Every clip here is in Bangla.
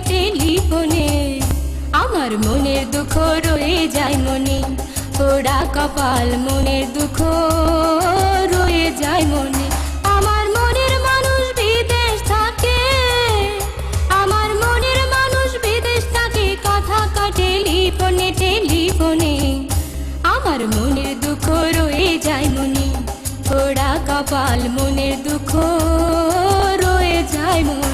টেলিফোনে আমার মনের দুঃখ রয়ে যায় মনে, পোড়া কপাল মনের দুঃখ রয়ে যায় মনে। আমার মনের মানুষ বিদেশ থাকে, আমার মনের মানুষ বিদেশ থাকে, কথা কয় টেলিফোনে টেলিফোনে আমার মনের দুঃখ রয়ে যায় মনে, পোড়া কপাল মনের দুঃখ রয়ে যায় মনে।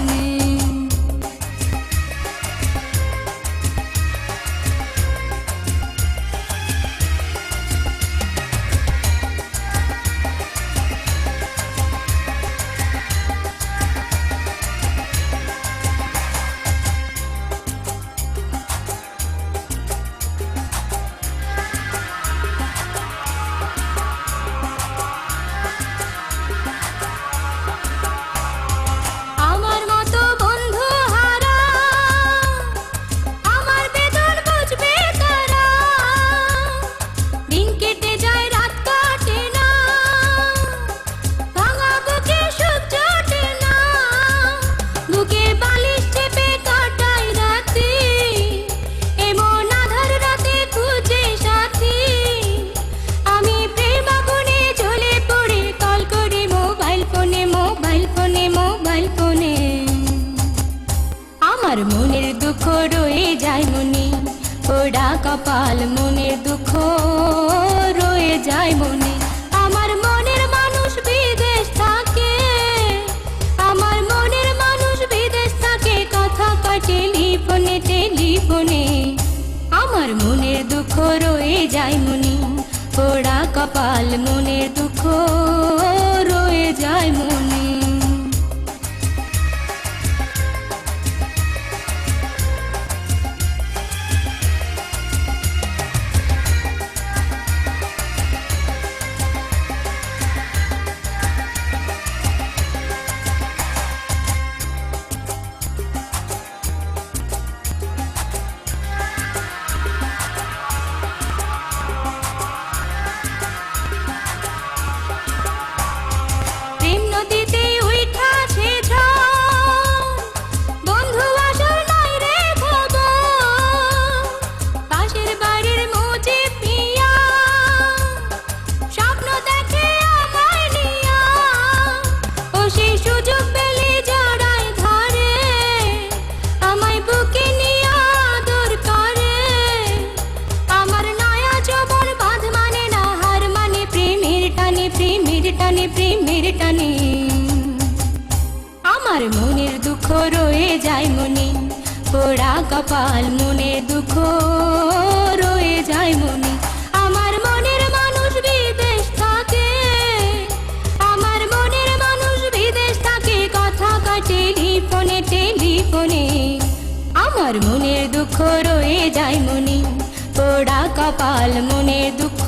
আমার মনের দুঃখ রয়ে যায় মনে, পোড়া কপাল মনের দুঃখ রয়ে যায় মনে। আমার মনের মানুষ বিদেশ থাকে, আমার মনের মানুষ বিদেশ থাকে, কথা কয় টেলিফোনে টেলিফোনে আমার মনের দুঃখ রয়ে যায় মনে, পোড়া কপাল মনের দুঃখ রয়ে যায় মনে। আমার মনের দুঃখ রয়ে যায় মনে, পোড়া কপাল মনের দুঃখ রয়ে যায় মনে। আমার মনের মানুষ বিদেশ থাকে, আমার মনের মানুষ বিদেশ থাকে, কথা কয় টেলিফোনে টেলিফোনে আমার মনের দুঃখ রয়ে যায় মনে, পোড়া কপাল মনের দুঃখ